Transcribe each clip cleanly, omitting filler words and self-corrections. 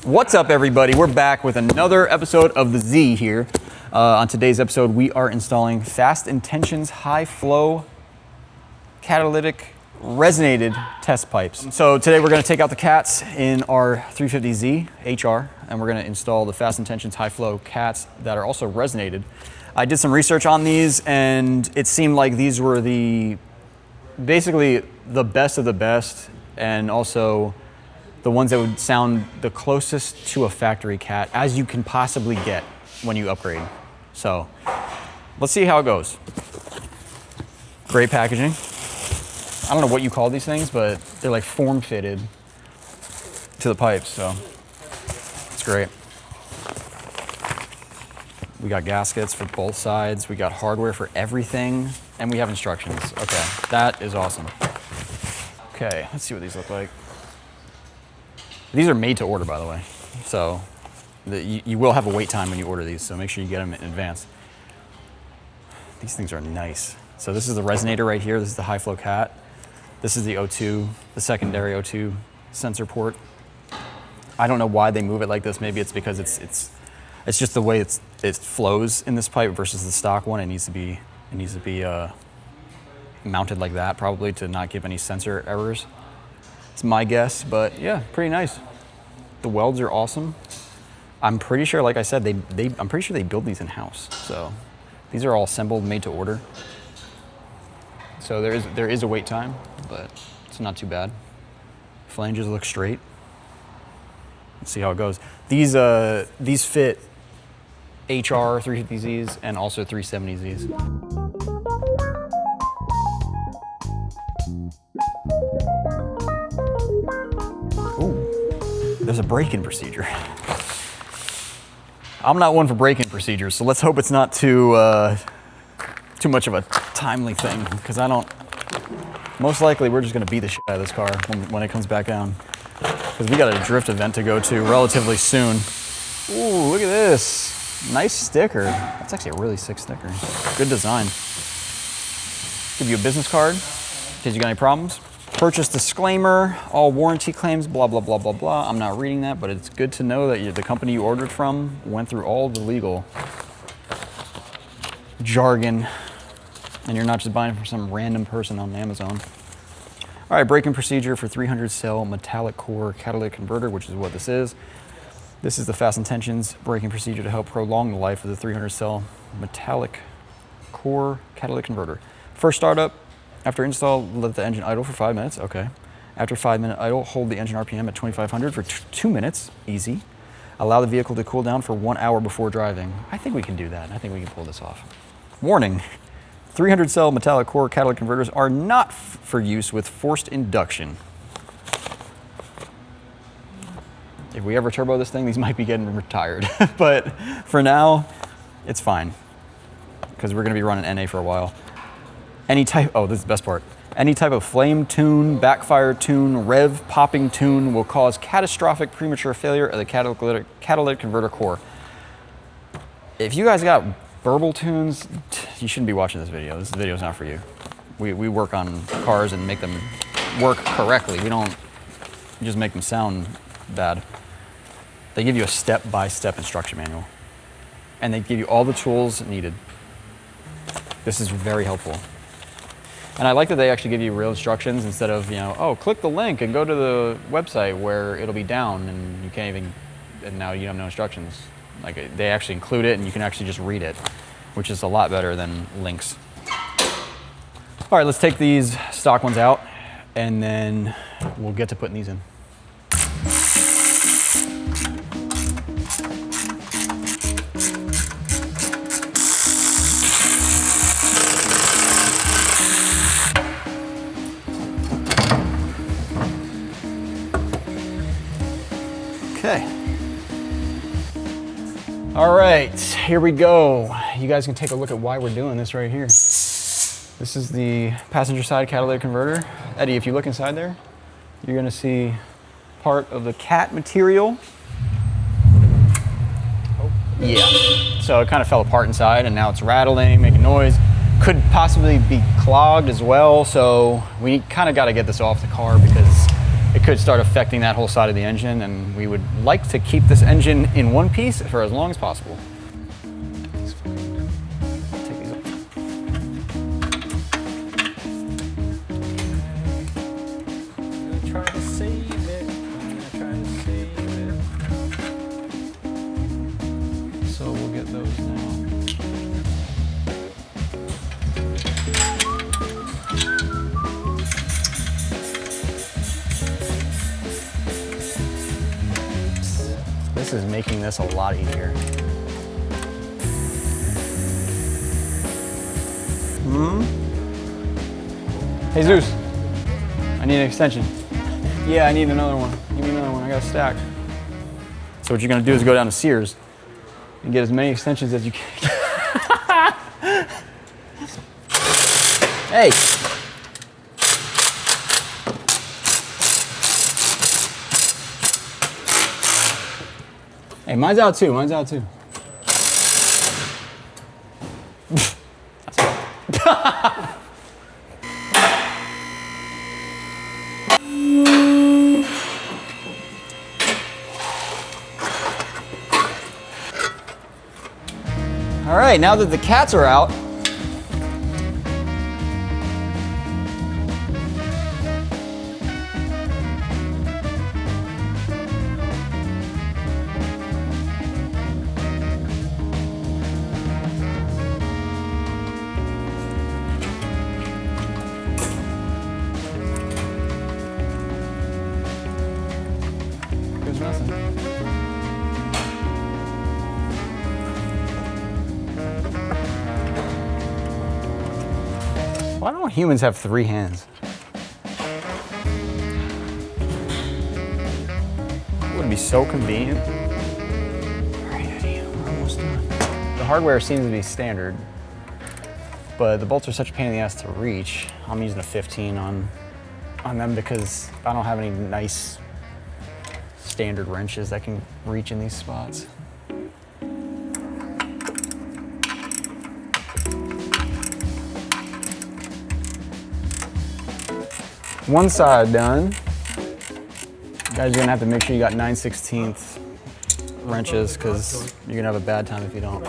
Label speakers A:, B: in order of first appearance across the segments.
A: What's up, everybody? We're back with another episode of the Z here. On today's episode, we are installing Fast Intentions high flow catalytic resonated test pipes. So today we're going to take out the cats in our 350Z HR, and we're going to install the Fast Intentions high flow cats that are also resonated. I did some research on these, and it seemed like these were basically the best of the best, and also the ones that would sound the closest to a factory cat as you can possibly get when you upgrade. So let's see how it goes. Great packaging. I don't know what you call these things, but they're like form fitted to the pipes, so it's great. We got gaskets for both sides. We got hardware for everything, and we have instructions. Okay, that is awesome. Okay, let's see what these look like. These are made to order, by the way. So you will have a wait time when you order these, so make sure you get them in advance. These things are nice. So this is the resonator right here. This is the high flow cat. This is the O2, the secondary O2 sensor port. I don't know why they move it like this. Maybe it's because it's just the way it flows in this pipe versus the stock one. It needs to be mounted like that, probably, to not give any sensor errors. It's my guess, but yeah, pretty nice. The welds are awesome. I'm pretty sure, like I said, I'm pretty sure they build these in-house. So these are all assembled, made to order. So there is a wait time, but it's not too bad. Flanges look straight. Let's see how it goes. These fit HR 350Zs and also 370Zs. There's a break-in procedure. I'm not one for break-in procedures, so let's hope it's not too much of a timely thing, because most likely we're just gonna beat the shit out of this car when it comes back down, because we got a drift event to go to relatively soon. Ooh, look at this. Nice sticker. That's actually a really sick sticker. Good design. Give you a business card in case you got any problems. Purchase disclaimer, all warranty claims, blah, blah, blah, blah, blah. I'm not reading that, but it's good to know that the company you ordered from went through all the legal jargon, and you're not just buying it from some random person on Amazon. All right, break-in procedure for 300 cell metallic core catalytic converter, which is what this is. This is the Fast Intentions break-in procedure to help prolong the life of the 300 cell metallic core catalytic converter. First startup. After install, let the engine idle for 5 minutes, okay. After 5-minute idle, hold the engine RPM at 2,500 for 2 minutes, easy. Allow the vehicle to cool down for 1 hour before driving. I think we can do that. I think we can pull this off. Warning, 300 cell metallic core catalytic converters are not for use with forced induction. If we ever turbo this thing, these might be getting retired. But for now, it's fine, because we're gonna be running NA for a while. Oh, this is the best part. Any type of flame tune, backfire tune, rev popping tune will cause catastrophic premature failure of the catalytic converter core. If you guys got burble tunes, you shouldn't be watching this video. This video is not for you. We work on cars and make them work correctly. We don't just make them sound bad. They give you a step-by-step instruction manual, and they give you all the tools needed. This is very helpful. And I like that they actually give you real instructions instead of, oh, click the link and go to the website where it'll be down and you can't even, and now you have no instructions. Like, they actually include it and you can actually just read it, which is a lot better than links. All right, let's take these stock ones out and then we'll get to putting these in. Okay. All right, here we go. You guys can take a look at why we're doing this right here. This is the passenger side catalytic converter. Eddie, if you look inside there, you're gonna see part of the cat material. Oh, yeah. So it kind of fell apart inside and now it's rattling, making noise. Could possibly be clogged as well. So we kind of got to get this off the car because it could start affecting that whole side of the engine, and we would like to keep this engine in one piece for as long as possible. Take these off. I'm gonna try to save it. So we'll get those now. This is making this a lot easier. Hey Zeus, I need an extension. Yeah, I need another one. Give me another one, I got a stack. So what you're gonna do is go down to Sears and get as many extensions as you can. Hey! Hey, mine's out too, mine's out too. That's right. All right, now that the cats are out, there's nothing. Why don't humans have 3 hands? It would be so convenient. All right, Eddie, we're almost done. The hardware seems to be standard, but the bolts are such a pain in the ass to reach. I'm using a 15 on them because I don't have any nice standard wrenches that can reach in these spots. One side done. You guys are gonna have to make sure you got 9/16 wrenches because you're gonna have a bad time if you don't.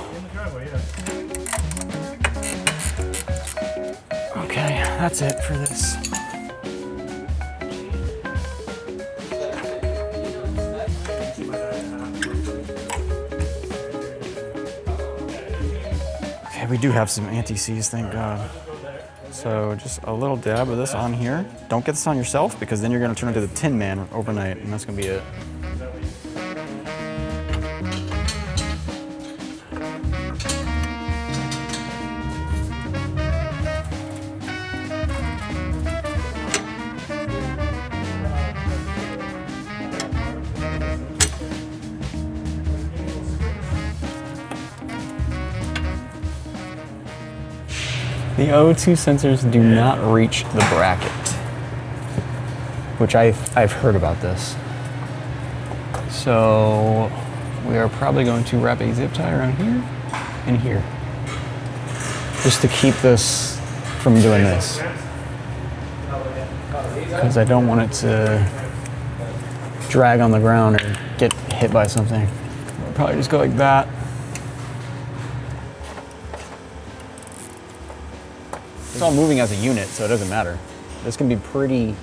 A: Okay, that's it for this. Okay, we do have some anti-seize, thank God. So just a little dab of this on here. Don't get this on yourself because then you're gonna turn into the Tin Man overnight and that's gonna be it. The O2 sensors do not reach the bracket, which I've heard about this. So we are probably going to wrap a zip tie around here and here, just to keep this from doing this, because I don't want it to drag on the ground or get hit by something. We'll probably just go like that. It's all moving as a unit, so it doesn't matter. This can be pretty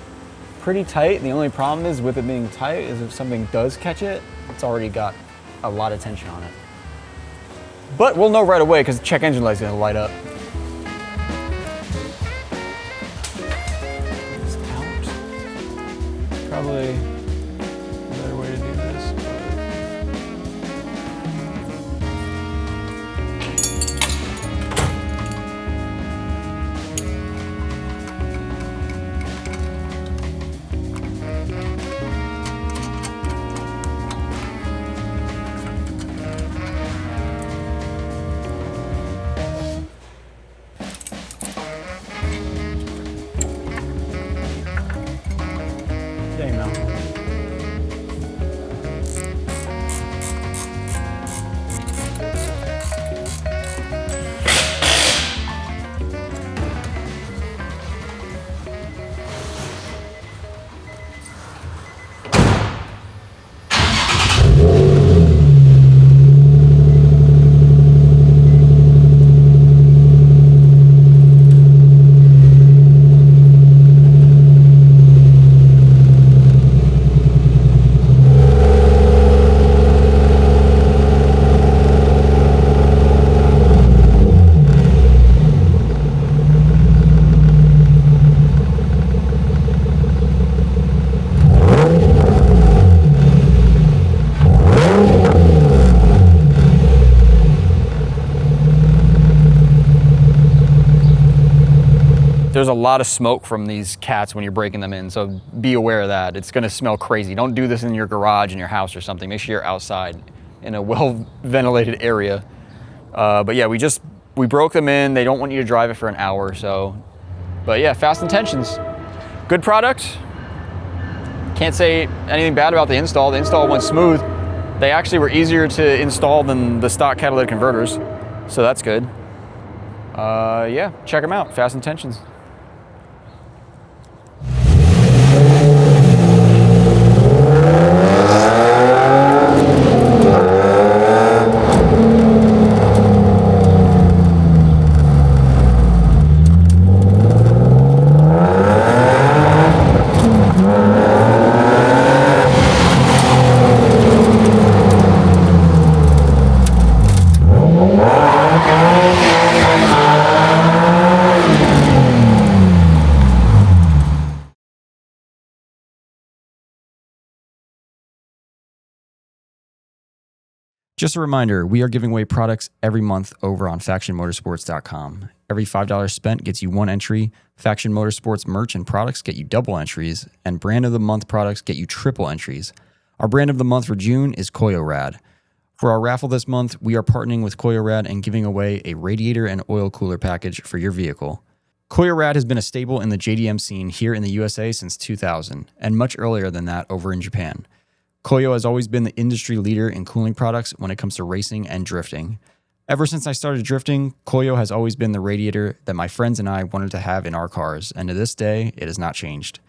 A: tight. The only problem is with it being tight is if something does catch it, it's already got a lot of tension on it. But we'll know right away because the check engine light's gonna light up. It's out. Probably a better way to do this. Okay, Mel. there's a lot of smoke from these cats when you're breaking them in, so be aware of that. It's gonna smell crazy. Don't do this in your garage, in your house or something. Make sure you're outside in a well-ventilated area. But yeah, we broke them in. They don't want you to drive it for an hour or so. But yeah, Fast Intentions. Good product. Can't say anything bad about the install. The install went smooth. They actually were easier to install than the stock catalytic converters, so that's good. Yeah, check them out, Fast Intentions. Just a reminder, we are giving away products every month over on factionmotorsports.com. Every $5 spent gets you 1 entry. Faction Motorsports merch and products get you double entries, and Brand of the Month products get you triple entries. Our Brand of the Month for June is KoyoRad. For our raffle this month, we are partnering with KoyoRad and giving away a radiator and oil cooler package for your vehicle. KoyoRad has been a staple in the JDM scene here in the USA since 2000, and much earlier than that over in Japan. Koyo has always been the industry leader in cooling products when it comes to racing and drifting. Ever since I started drifting, Koyo has always been the radiator that my friends and I wanted to have in our cars, and to this day, it has not changed.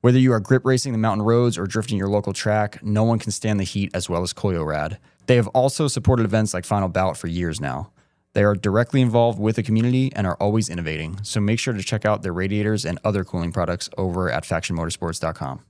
A: Whether you are grip racing the mountain roads or drifting your local track, no one can stand the heat as well as KoyoRad. They have also supported events like Final Bout for years now. They are directly involved with the community and are always innovating, so make sure to check out their radiators and other cooling products over at factionmotorsports.com.